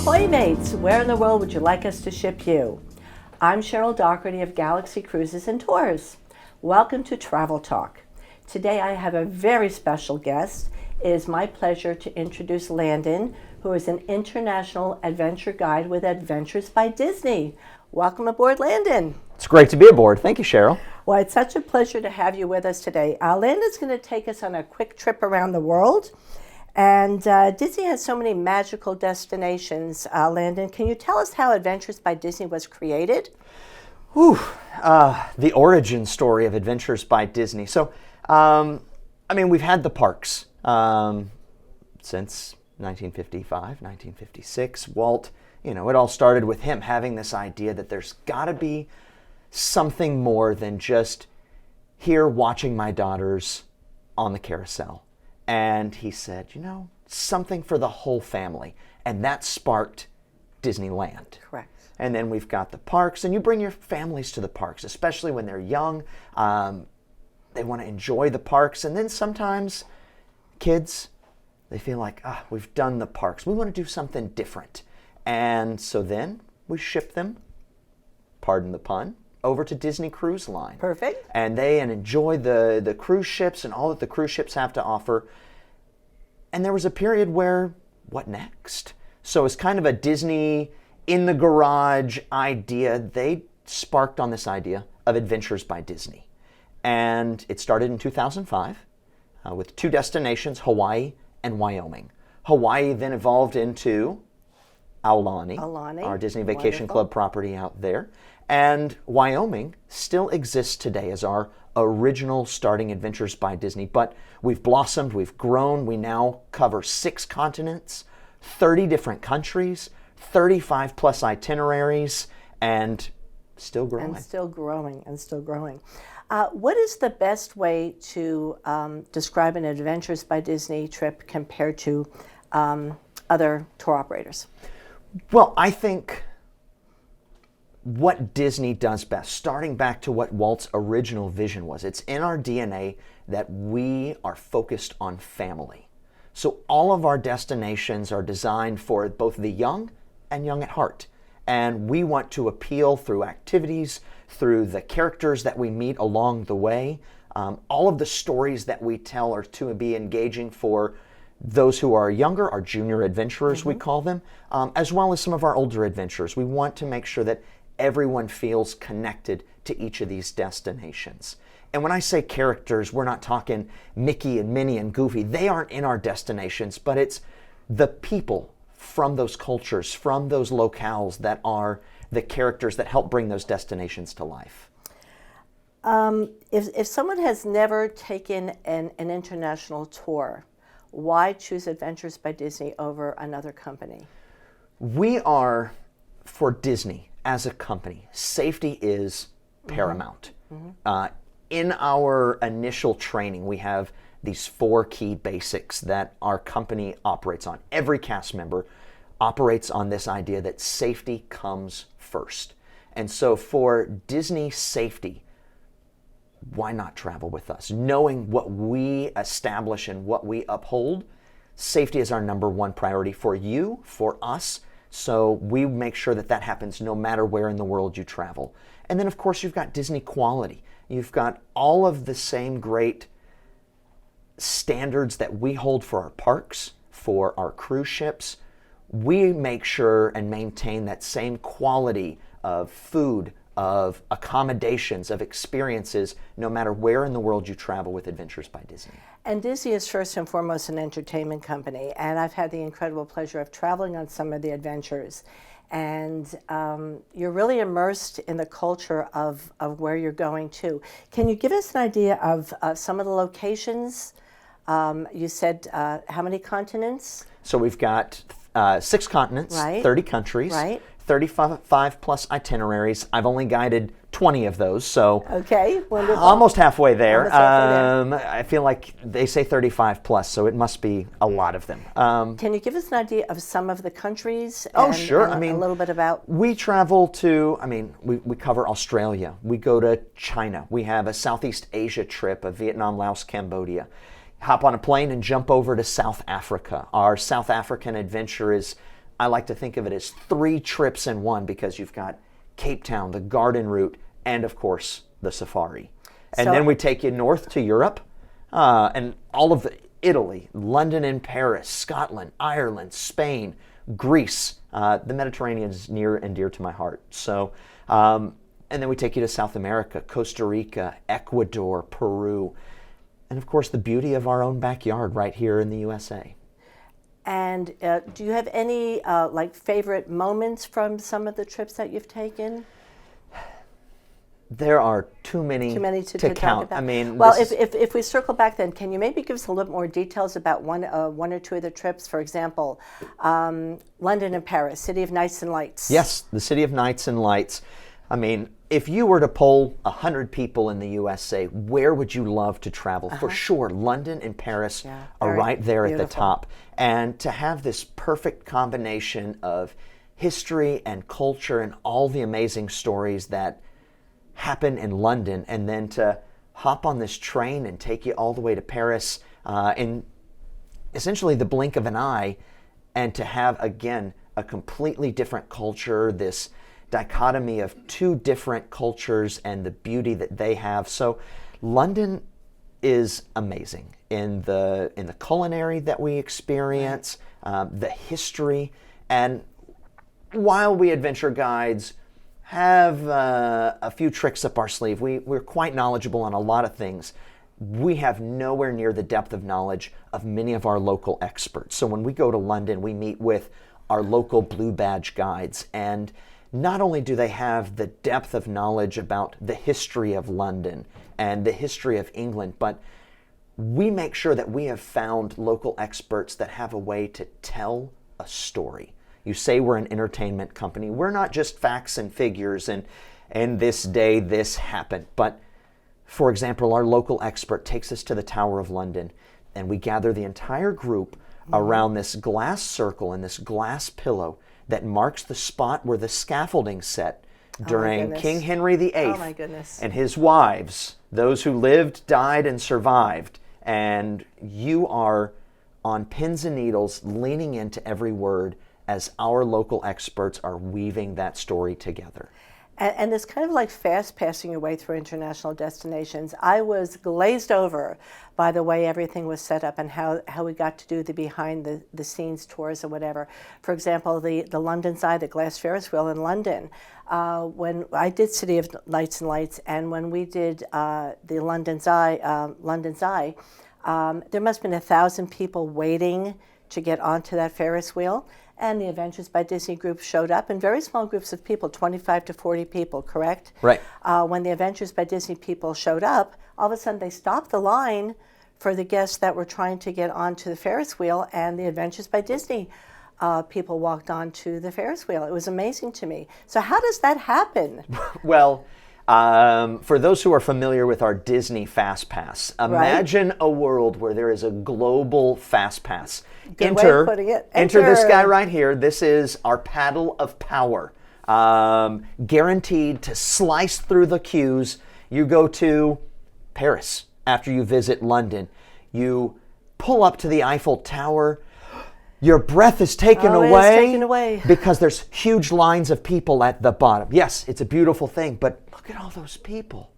Ahoy mates, where in the world would you like us to ship you? I'm Cheryl Doherty of Galaxy Cruises and Tours. Welcome to Travel Talk. Today I have a very special guest. It is my pleasure to introduce Landon, who is an international adventure guide with Adventures by Disney. Welcome aboard, Landon. It's great to be aboard. Thank you, Cheryl. Well, it's such a pleasure to have you with us today. Landon's going to take us on a quick trip around the world. And Disney has so many magical destinations. Landon, can you tell us how Adventures by Disney was created? The origin story of Adventures by Disney. So, we've had the parks since 1955, 1956. Walt, it all started with him having this idea that there's got to be something more than just here watching my daughters on the carousel. And he said, something for the whole family. And that sparked Disneyland. Correct. And then we've got the parks, and you bring your families to the parks, especially when they're young. They want to enjoy the parks. And then sometimes kids, they feel like, we've done the parks. We want to do something different. And so then we ship them, pardon the pun, over to Disney Cruise Line. Perfect. And they enjoy the cruise ships and all that the cruise ships have to offer. And there was a period where, what next? So it's kind of a Disney in the garage idea. They sparked on this idea of Adventures by Disney. And it started in 2005 with two destinations, Hawaii and Wyoming. Hawaii then evolved into Aulani, our Disney Vacation Club property out there. And Wyoming still exists today as our original starting Adventures by Disney. But we've blossomed, we've grown. We now cover 6 continents, 30 different countries, 35 plus itineraries, and still growing. And still growing, and still growing. What is the best way to describe an Adventures by Disney trip compared to other tour operators? Well, I think what Disney does best, starting back to what Walt's original vision was, it's in our DNA that we are focused on family. So all of our destinations are designed for both the young and young at heart. And we want to appeal through activities, through the characters that we meet along the way. All of the stories that we tell are to be engaging for those who are younger, our junior adventurers, we call them, as well as some of our older adventurers. We want to make sure that everyone feels connected to each of these destinations. And when I say characters, we're not talking Mickey and Minnie and Goofy. They aren't in our destinations, but it's the people from those cultures, from those locales that are the characters that help bring those destinations to life. If someone has never taken an international tour, why choose Adventures by Disney over another company? We are, for Disney as a company, safety is paramount. In our initial training, we have these 4 key basics that our company operates on. Every cast member operates on this idea that safety comes first. And so for Disney safety, why not travel with us? Knowing what we establish and what we uphold, safety is our number one priority for you, for us. So we make sure that that happens no matter where in the world you travel. And then, of course, you've got Disney quality. You've got all of the same great standards that we hold for our parks, for our cruise ships. We make sure and maintain that same quality of food, of accommodations, of experiences, no matter where in the world you travel with Adventures by Disney. And Disney is first and foremost an entertainment company, and I've had the incredible pleasure of traveling on some of the adventures. And you're really immersed in the culture of where you're going to. Can you give us an idea of some of the locations? You said how many continents? So we've got 6 continents, 30 countries, 35 plus itineraries. I've only guided 20 of those, so okay, wonderful. Almost halfway there. I feel like they say 35 plus, so it must be a lot of them. Can you give us an idea of some of the countries? Sure. And a little bit about. We travel to, we cover Australia. We go to China. We have a Southeast Asia trip of Vietnam, Laos, Cambodia. Hop on a plane and jump over to South Africa. Our South African adventure is I like to think of it as 3 trips in one, because you've got Cape Town, the garden route, and of course the safari. And then we take you north to Europe, and all of Italy, London and Paris, Scotland, Ireland, Spain, Greece. The Mediterranean is near and dear to my heart. So, and then we take you to South America, Costa Rica, Ecuador, Peru, and of course the beauty of our own backyard right here in the USA. And do you have any like favorite moments from some of the trips that you've taken? There are too many to count. Talk about. I mean, well, if we circle back, then can you maybe give us a little more details about one or two of the trips? For example, London and Paris, City of Nights and Lights. Yes, the City of Nights and Lights. I mean, if you were to poll 100 people in the USA, where would you love to travel? For sure, London and Paris are right there at the top. And to have this perfect combination of history and culture and all the amazing stories that happen in London, and then to hop on this train and take you all the way to Paris in essentially the blink of an eye, and to have, again, a completely different culture, this dichotomy of 2 different cultures and the beauty that they have. So London is amazing in the culinary that we experience, the history, and while we adventure guides have a few tricks up our sleeve, we're quite knowledgeable on a lot of things. We have nowhere near the depth of knowledge of many of our local experts. So when we go to London, we meet with our local Blue Badge guides, and not only do they have the depth of knowledge about the history of London and the history of England, but we make sure that we have found local experts that have a way to tell a story. You say we're an entertainment company. We're not just facts and figures and this day this happened. But for example, our local expert takes us to the Tower of London, and we gather the entire group around this glass circle and this glass pillow that marks the spot where the scaffolding set during King Henry VIII and his wives, those who lived, died, and survived. And you are on pins and needles leaning into every word as our local experts are weaving that story together. And it's kind of like fast passing your way through international destinations. I was glazed over by the way everything was set up and how we got to do the behind the scenes tours or whatever. For example, the London's Eye, the glass Ferris wheel in London. When I did City of Nights and Lights, and when we did the London's Eye, there must have been 1,000 people waiting to get onto that Ferris wheel. And the Adventures by Disney group showed up in very small groups of people, 25 to 40 people, correct? Right. When the Adventures by Disney people showed up, all of a sudden they stopped the line for the guests that were trying to get onto the Ferris wheel, and the Adventures by Disney people walked onto the Ferris wheel. It was amazing to me. So how does that happen? Well, for those who are familiar with our Disney Fast Pass, imagine a world where there is a global Fast Pass. Good way of putting it. Enter this guy right here. This is our paddle of power. Guaranteed to slice through the queues. You go to Paris after you visit London. You pull up to the Eiffel Tower. Your breath is taken away because there's huge lines of people at the bottom. Yes, it's a beautiful thing, but look at all those people.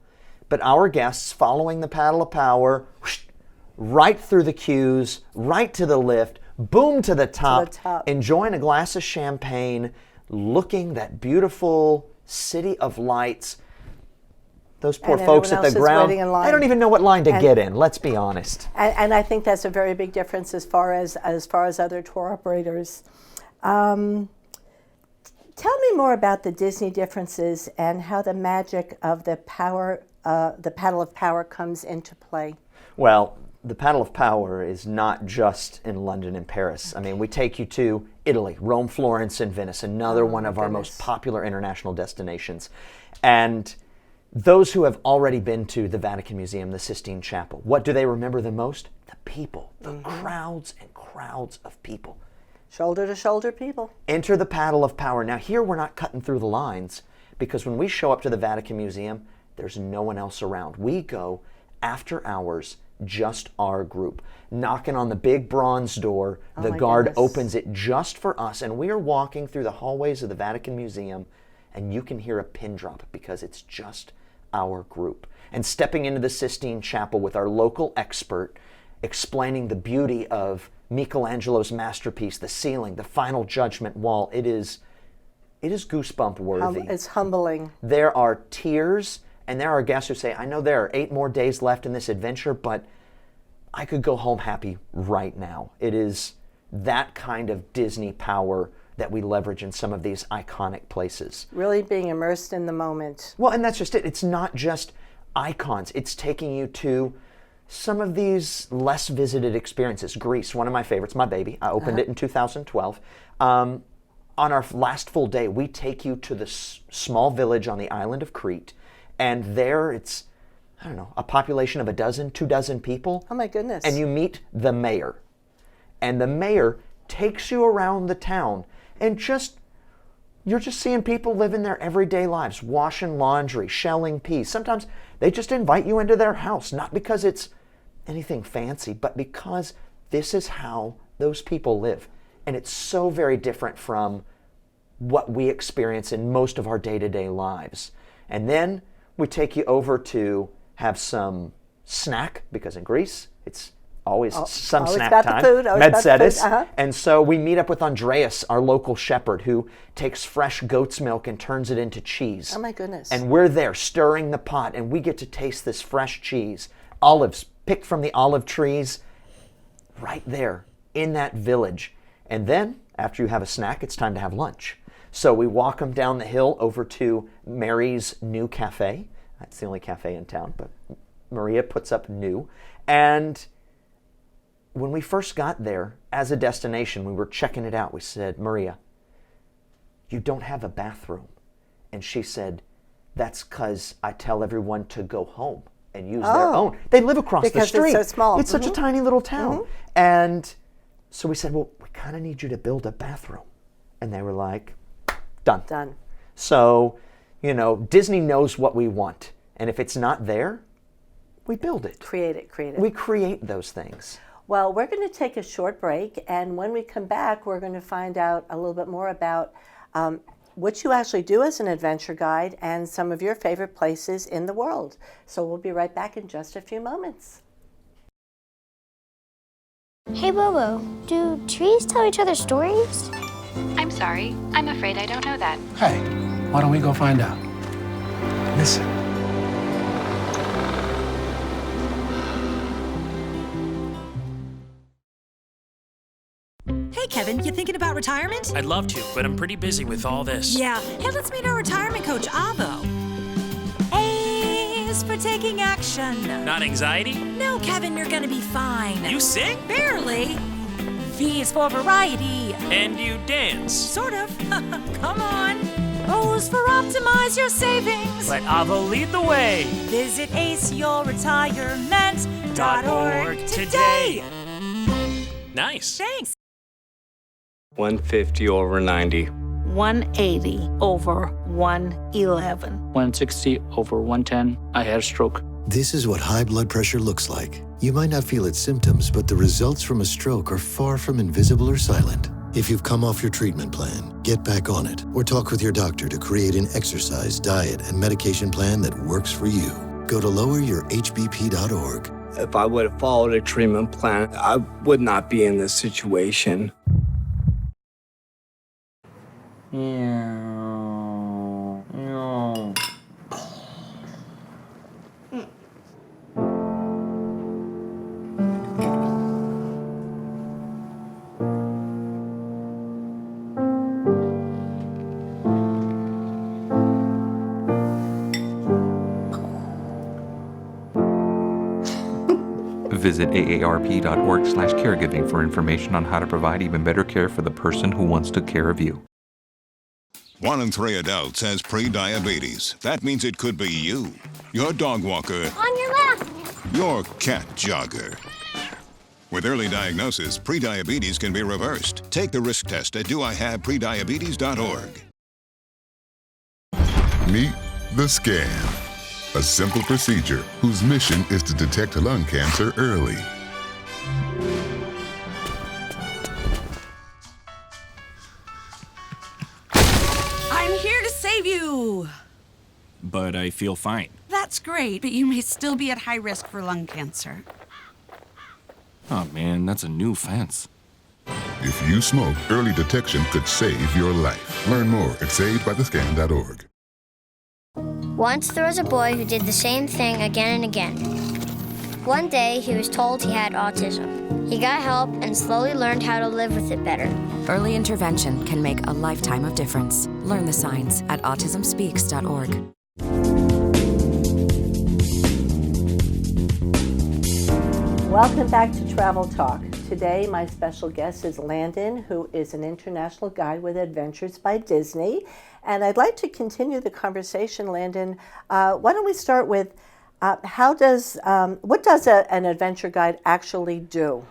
But our guests, following the paddle of power, right through the queues, right to the lift, boom to the top, enjoying a glass of champagne, looking that beautiful city of lights. Those poor folks at the ground, they don't even know what line to get in, let's be honest. And I think that's a very big difference as far as other tour operators. Tell me more about the Disney differences and how the magic of the paddle of power comes into play. Well, the paddle of power is not just in London and Paris. I mean, we take you to Italy, Rome, Florence, and Venice, another one of our most popular international destinations. And those who have already been to the Vatican Museum, the Sistine Chapel, what do they remember the most? The people, the crowds and crowds of people. Shoulder to shoulder people. Enter the paddle of power. Now here we're not cutting through the lines, because when we show up to the Vatican Museum, there's no one else around. We go after hours just our group. Knocking on the big bronze door, the my guard goodness. opens it just for us, and we are walking through the hallways of the Vatican Museum, and you can hear a pin drop because it's just our group. And stepping into the Sistine Chapel with our local expert, explaining the beauty of Michelangelo's masterpiece, the ceiling, the Final Judgment wall. It is goosebump worthy. It's humbling. There are tears, and there are guests who say, I know there are 8 more days left in this adventure, but I could go home happy right now. It is that kind of Disney power that we leverage in some of these iconic places. Really being immersed in the moment. Well, and that's just it. It's not just icons. It's taking you to some of these less visited experiences. Greece, one of my favorites, my baby. I opened it in 2012. On our last full day, we take you to the small village on the island of Crete, and there it's, I don't know, a population of 2 dozen people. Oh my goodness. And you meet the mayor. And the mayor takes you around the town, and you're just seeing people living their everyday lives, washing laundry, shelling peas. Sometimes they just invite you into their house, not because it's anything fancy, but because this is how those people live. And it's so very different from what we experience in most of our day-to-day lives. And then we take you over to have some snack, because in Greece, it's always some always snack about the time. food, always about the Medcetis. food, And so we meet up with Andreas, our local shepherd, who takes fresh goat's milk and turns it into cheese. Oh my goodness. And we're there stirring the pot, and we get to taste this fresh cheese. Olives picked from the olive trees right there in that village. And then, after you have a snack, it's time to have lunch. So we walk them down the hill over to Mary's new cafe. That's the only cafe in town, but Maria puts up new. And when we first got there, as a destination, we were checking it out. We said, Maria, you don't have a bathroom. And she said, that's because I tell everyone to go home and use their own. They live across the street. Because it's so small. It's such a tiny little town. And so we said, well, we kind of need you to build a bathroom. And they were like, done. Done. So, Disney knows what we want. And if it's not there, we build it. Create it. We create those things. Well, we're going to take a short break, and when we come back, we're going to find out a little bit more about what you actually do as an adventure guide and some of your favorite places in the world. So we'll be right back in just a few moments. Hey Bobo, do trees tell each other stories? I'm sorry. I'm afraid I don't know that. Hey, why don't we go find out? Listen. Hey, Kevin, you thinking about retirement? I'd love to, but I'm pretty busy with all this. Yeah. Hey, let's meet our retirement coach, Avo. A is for taking action. Not anxiety? No, Kevin, you're gonna be fine. You sing? Barely. V is for variety. And you dance? Sort of. Come on. O is for optimize your savings. Let Avo lead the way. Visit aceyourretirement.org today. Nice. Thanks. 150 over 90. 180 over 111. 160 over 110. I had a stroke. This is what high blood pressure looks like. You might not feel its symptoms, but the results from a stroke are far from invisible or silent. If you've come off your treatment plan, get back on it or talk with your doctor to create an exercise, diet, and medication plan that works for you. Go to loweryourhbp.org. If I would have followed a treatment plan, I would not be in this situation. Visit aarp.org/caregiving for information on how to provide even better care for the person who wants to care of you. 1 in 3 adults has pre-diabetes. That means it could be you, your dog walker, On your left. your cat jogger. With early diagnosis, pre-diabetes can be reversed. Take the risk test at doihaveprediabetes.org. Meet the Scam. a simple procedure whose mission is to detect lung cancer early. I'm here to save you. But I feel fine. That's great, but you may still be at high risk for lung cancer. Oh man, that's a new fence. If you smoke, early detection could save your life. Learn more at savedbythescan.org. Once there was a boy who did the same thing again and again. One day, he was told he had autism. He got help and slowly learned how to live with it better. Early intervention can make a lifetime of difference. Learn the signs at autismspeaks.org. Welcome back to Travel Talk. Today, my special guest is Landon, who is an international guide with Adventures by Disney. And I'd like to continue the conversation, Landon. Why don't we start with what does an adventure guide actually do?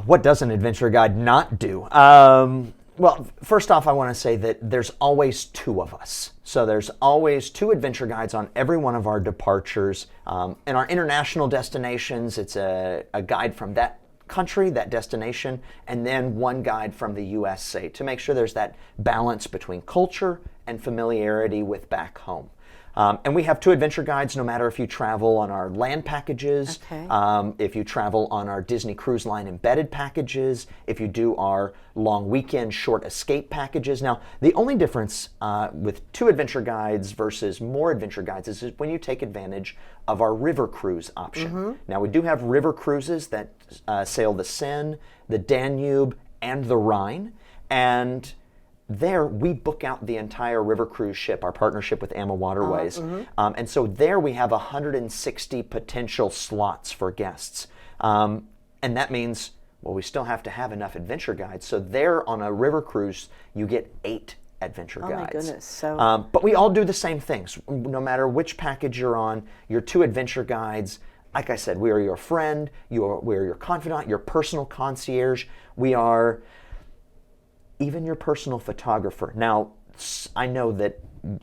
What does an adventure guide not do? Well, first off, I want to say that there's always two of us. So there's always two adventure guides on every one of our departures. In our international destinations, it's a guide from that country, that destination, and then one guide from the USA to make sure there's that balance between culture and familiarity with back home. And we have two adventure guides no matter if you travel on our land packages, if you travel on our Disney Cruise Line embedded packages, if you do our long weekend short escape packages. Now, the only difference with two adventure guides versus more adventure guides is when you take advantage of our river cruise option. Now, we do have river cruises that sail the Seine, the Danube, and the Rhine, and there, we book out the entire river cruise ship, our partnership with AMA Waterways. And so there we have 160 potential slots for guests. And that means, well, we still have to have enough adventure guides. So there on a river cruise, you get 8 adventure guides. Oh my goodness. So but we all do the same things. No matter which package you're on, your 2 adventure guides, like I said, we are your friend, we are your confidant, your personal concierge. We are even your personal photographer. Now, I know that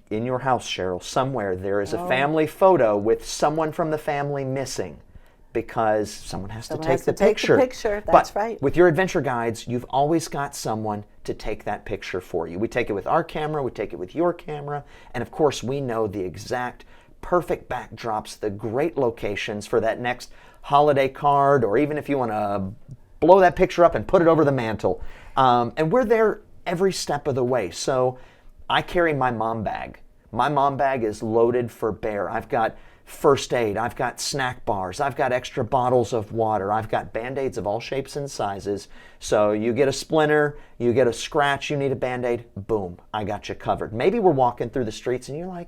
in your house, Cheryl, somewhere there is a family photo with someone from the family missing because someone has to take the picture. That's right. With your adventure guides, you've always got someone to take that picture for you. We take it with our camera, we take it with your camera, and of course we know the exact perfect backdrops, the great locations for that next holiday card, or even if you want to blow that picture up and put it over the mantle. And we're there every step of the way. So I carry my mom bag. My mom bag is loaded for bear. I've got first aid, I've got snack bars, I've got extra bottles of water, I've got Band-Aids of all shapes and sizes. So you get a splinter, you get a scratch, you need a Band-Aid, boom, I got you covered. Maybe we're walking through the streets and you're like,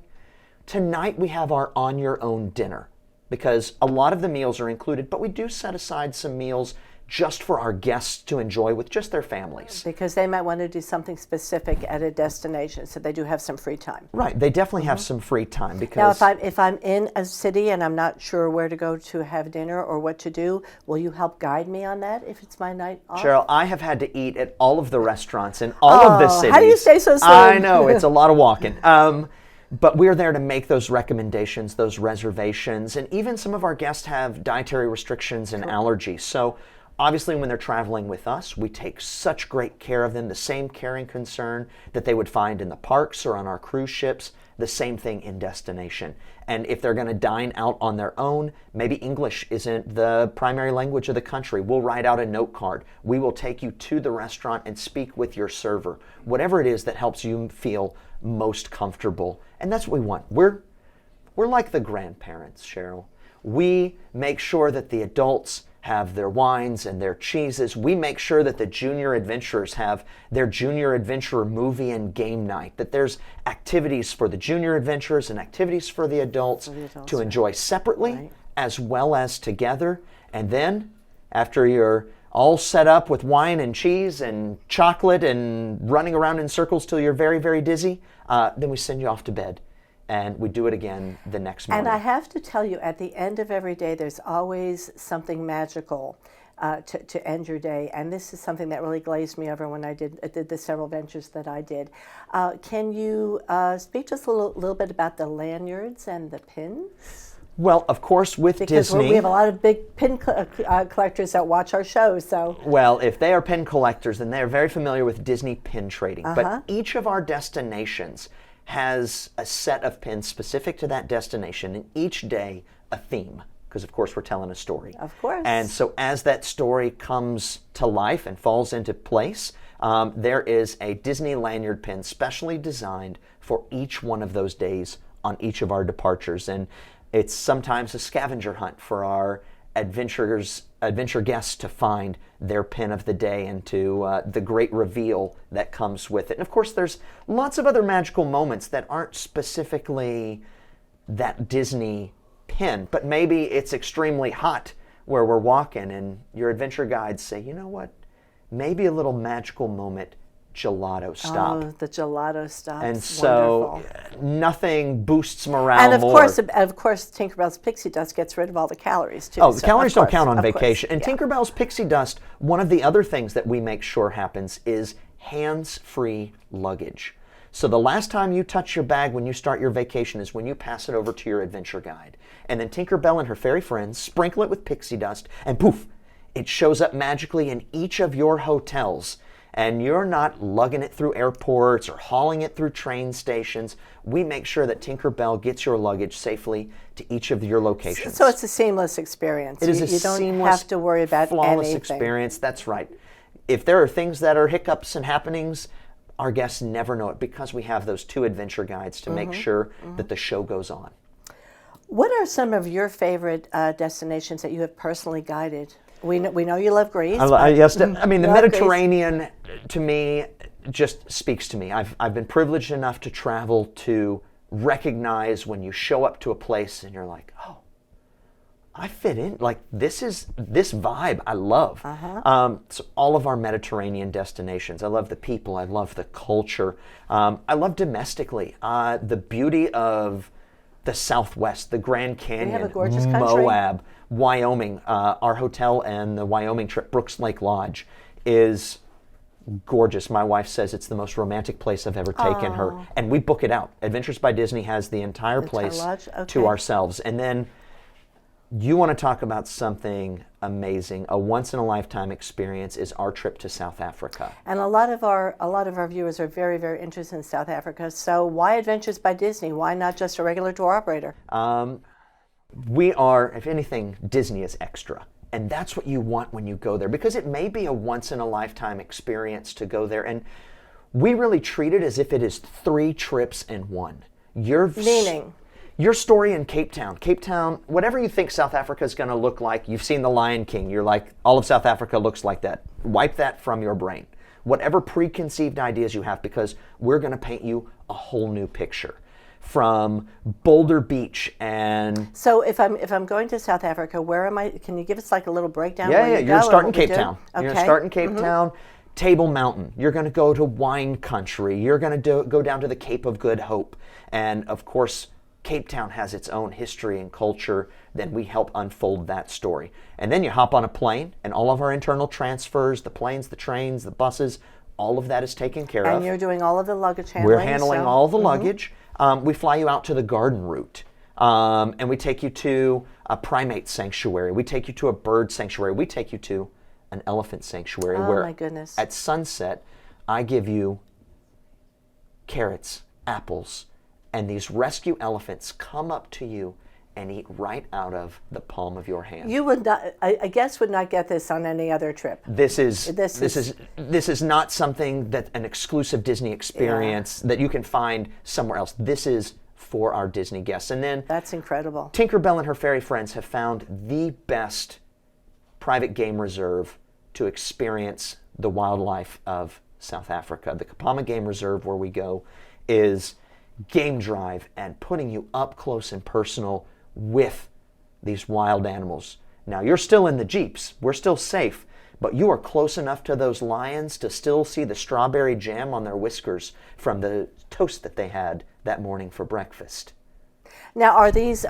tonight we have our on your own dinner, because a lot of the meals are included, but we do set aside some meals just for our guests to enjoy with just their families. Because they might want to do something specific at a destination, so they do have some free time. Right, they definitely have some free time. Because now, if I'm in a city and I'm not sure where to go to have dinner or what to do, will you help guide me on that if it's my night off? Cheryl, I have had to eat at all of the restaurants in all of the cities. How do you stay so soon? I know, it's a lot of walking. But we're there to make those recommendations, those reservations, and even some of our guests have dietary restrictions and allergies. So obviously, when they're traveling with us, we take such great care of them, the same care and concern that they would find in the parks or on our cruise ships, the same thing in destination. And if they're going to dine out on their own, maybe English isn't the primary language of the country, we'll write out a note card. We will take you to the restaurant and speak with your server. Whatever it is that helps you feel most comfortable. And that's what we want. We're like the grandparents, Cheryl. We make sure that the adults have their wines and their cheeses. We make sure that the junior adventurers have their junior adventurer movie and game night, that there's activities for the junior adventurers and activities for the adults to enjoy separately as well as together. And then after you're all set up with wine and cheese and chocolate and running around in circles till you're very, very dizzy, then we send you off to bed. and we do it again the next morning. And I have to tell you, at the end of every day, there's always something magical to end your day. And this is something that really glazed me over when I did the several ventures that I did. Can you speak to us a little bit about the lanyards and the pins? Well, of course, with because Disney... we have a lot of big pin collectors that watch our shows, so... Well, if they are pin collectors, then they are very familiar with Disney pin trading. But each of our destinations has a set of pins specific to that destination, and each day a theme, because of course we're telling a story. Of course. And so as that story comes to life and falls into place, there is a Disney lanyard pin specially designed for each one of those days on each of our departures. And it's sometimes a scavenger hunt for our adventure guests to find their pin of the day and to the great reveal that comes with it. And of course, there's lots of other magical moments that aren't specifically that Disney pin, but maybe it's extremely hot where we're walking and your adventure guides say, you know what, maybe a little magical moment, gelato stop. Oh, the gelato stop. And so nothing boosts morale and more. Of course, Tinkerbell's pixie dust gets rid of all the calories too. Oh, the calories don't count on vacation. Course, and Tinkerbell's pixie dust, one of the other things that we make sure happens is hands-free luggage. So the last time you touch your bag when you start your vacation is when you pass it over to your adventure guide. And then Tinkerbell and her fairy friends sprinkle it with pixie dust, and poof, it shows up magically in each of your hotels. And you're not lugging it through airports or hauling it through train stations. We make sure that Tinkerbell gets your luggage safely to each of your locations. So it's a seamless experience. It is you don't have to worry about flawless anything. Experience. That's right. If there are things that are hiccups and happenings, our guests never know it because we have those two adventure guides to make sure that the show goes on. What are some of your favorite destinations that you have personally guided? We know you love Greece. Yes, I mean, the Mediterranean, to me, just speaks to me. I've been privileged enough to travel to recognize when you show up to a place and you're like, oh, I fit in. Like, this vibe I love. So all of our Mediterranean destinations, I love the people, I love the culture. I love domestically, the beauty of the Southwest, the Grand Canyon, we have a gorgeous country. Moab, Wyoming. Our hotel and the Wyoming trip, Brooks Lake Lodge, is gorgeous. My wife says it's the most romantic place I've ever taken her. And we book it out. Adventures by Disney has the entire place to ourselves. And then you want to talk about something amazing, a once-in-a-lifetime experience is our trip to South Africa. And a lot of our viewers are very, very interested in South Africa. So why Adventures by Disney? Why not just a regular tour operator? We are, if anything, Disney is extra. And that's what you want when you go there, because it may be a once-in-a-lifetime experience to go there. And we really treat it as if it is 3 trips in one. Meaning? Your story in Cape Town, whatever you think South Africa is going to look like, you've seen The Lion King, you're like, all of South Africa looks like that. Wipe that from your brain. Whatever preconceived ideas you have, because we're going to paint you a whole new picture. From Boulder Beach and... So if I'm going to South Africa, where am I? Can you give us like a little breakdown? Yeah, you're going to start in Cape Town. Okay. You're going to start in Cape Town. Table Mountain. You're going to go to wine country. You're going to go down to the Cape of Good Hope. And of course, Cape Town has its own history and culture, then we help unfold that story. And then you hop on a plane, and all of our internal transfers, the planes, the trains, the buses, all of that is taken care of. And you're doing all of the luggage handling? We're handling all the luggage. We fly you out to the garden route, and we take you to a primate sanctuary. We take you to a bird sanctuary. We take you to an elephant sanctuary where my goodness. At sunset, I give you carrots, apples, and these rescue elephants come up to you and eat right out of the palm of your hand. You would not, a guest would not get this on any other trip. This is not something that an exclusive Disney experience that you can find somewhere else. This is for our Disney guests. And then that's incredible. Tinkerbell and her fairy friends have found the best private game reserve to experience the wildlife of South Africa. The Kapama Game Reserve, where we go, is game drive and putting you up close and personal with these wild animals. Now, you're still in the Jeeps. We're still safe, but you are close enough to those lions to still see the strawberry jam on their whiskers from the toast that they had that morning for breakfast. Now, are these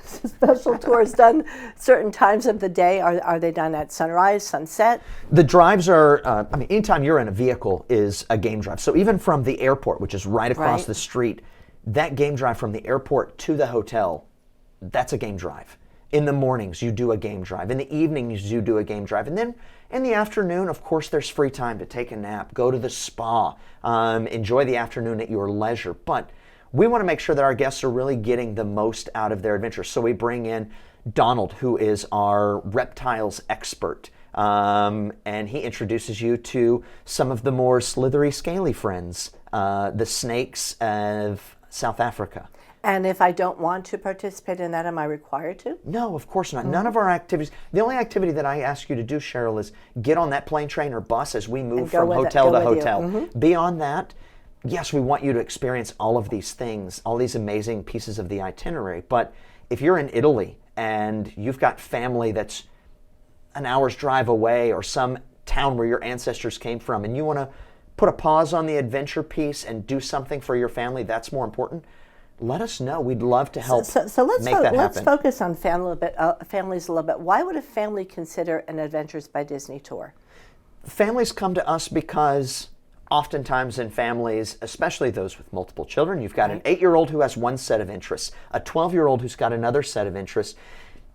special tours done certain times of the day? Are they done at sunrise, sunset? The drives are, anytime you're in a vehicle is a game drive. So even from the airport, which is right across the street, that game drive from the airport to the hotel, that's a game drive. In the mornings, you do a game drive. In the evenings, you do a game drive. And then in the afternoon, of course, there's free time to take a nap, go to the spa, enjoy the afternoon at your leisure. But we want to make sure that our guests are really getting the most out of their adventure. So we bring in Donald, who is our reptiles expert. And he introduces you to some of the more slithery, scaly friends, the snakes of South Africa. And if I don't want to participate in that, am I required to? No, of course not. None of our activities. The only activity that I ask you to do, Cheryl, is get on that plane, train, or bus as we move from hotel to hotel. Beyond that, yes, we want you to experience all of these things, all these amazing pieces of the itinerary. But if you're in Italy and you've got family that's an hour's drive away, or some town where your ancestors came from, and you want to put a pause on the adventure piece and do something for your family that's more important, let us know. We'd love to help so let's make that happen. Let's focus on families a little bit. Why would a family consider an Adventures by Disney tour? Families come to us because oftentimes in families, especially those with multiple children, you've got an 8-year-old who has one set of interests, a 12-year-old who's got another set of interests,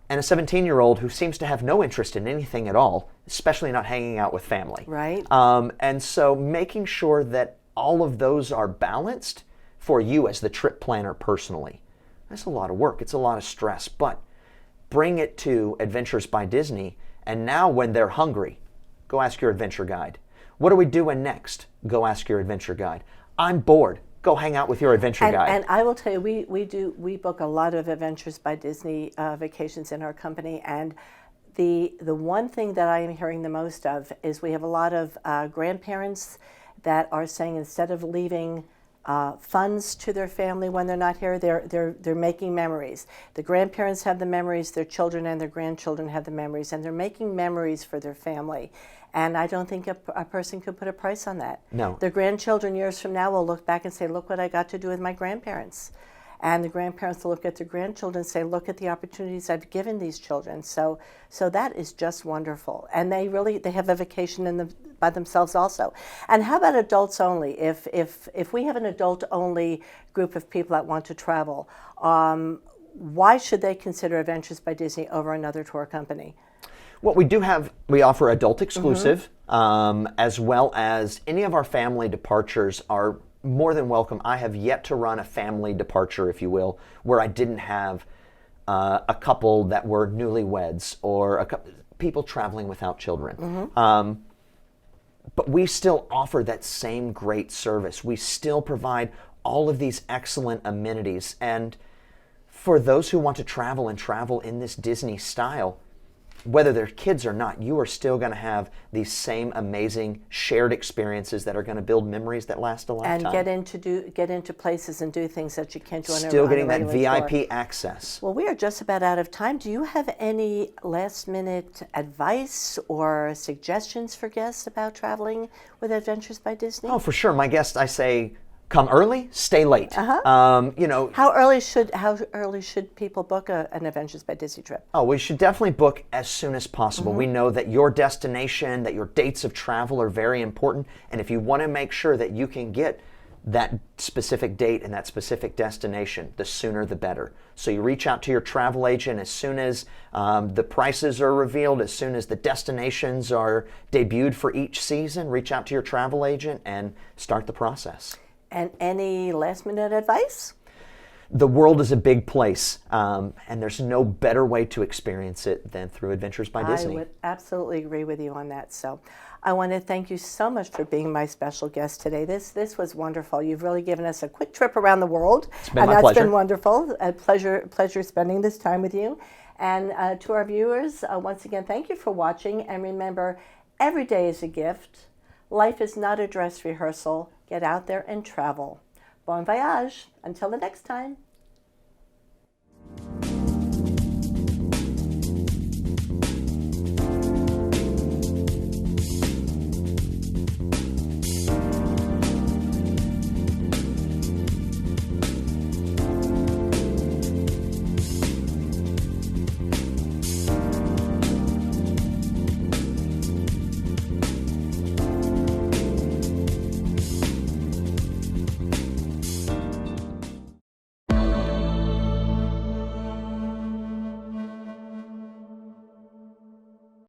and a 17-year-old who seems to have no interest in anything at all, especially not hanging out with family. Right. And so making sure that all of those are balanced for you as the trip planner personally. That's a lot of work. It's a lot of stress, but bring it to Adventures by Disney, and now when they're hungry, go ask your adventure guide. What are we doing next? Go ask your adventure guide. I'm bored. Go hang out with your adventure guide. And I will tell you, we book a lot of Adventures by Disney vacations in our company, and the one thing that I am hearing the most of is we have a lot of grandparents that are saying instead of leaving funds to their family when they're not here, they're making memories. The grandparents have the memories, their children and their grandchildren have the memories, and they're making memories for their family. And I don't think a person could put a price on that. No. Their grandchildren years from now will look back and say, look what I got to do with my grandparents. And the grandparents will look at their grandchildren and say, look at the opportunities I've given these children. So that is just wonderful. And they have a vacation by themselves also. And how about adults only? If we have an adult only group of people that want to travel, why should they consider Adventures by Disney over another tour company? Well, we offer adult exclusive, as well as any of our family departures are more than welcome. I have yet to run a family departure, if you will, where I didn't have a couple that were newlyweds or people traveling without children. But we still offer that same great service. We still provide all of these excellent amenities. And for those who want to travel and travel in this Disney style, whether they're kids or not, you are still going to have these same amazing shared experiences that are going to build memories that last a lifetime. And get into places and do things that you can't do on a Still getting that regular VIP tour. access. Well, we are just about out of time. Do you have any last-minute advice or suggestions for guests about traveling with Adventures by Disney? Oh, for sure. My guests, I say, come early, stay late. How early should people book an Adventures by Disney trip? Oh, we should definitely book as soon as possible. We know that your destination, that your dates of travel are very important, and if you want to make sure that you can get that specific date and that specific destination, the sooner the better. So you reach out to your travel agent as soon as the prices are revealed, as soon as the destinations are debuted for each season, reach out to your travel agent and start the process. And any last-minute advice? The world is a big place, and there's no better way to experience it than through Adventures by Disney. I would absolutely agree with you on that. So I want to thank you so much for being my special guest today. This was wonderful. You've really given us a quick trip around the world. It's been my pleasure. And that's been wonderful. A pleasure spending this time with you. And to our viewers, once again, thank you for watching. And remember, every day is a gift. Life is not a dress rehearsal. Get out there and travel. Bon voyage. Until the next time.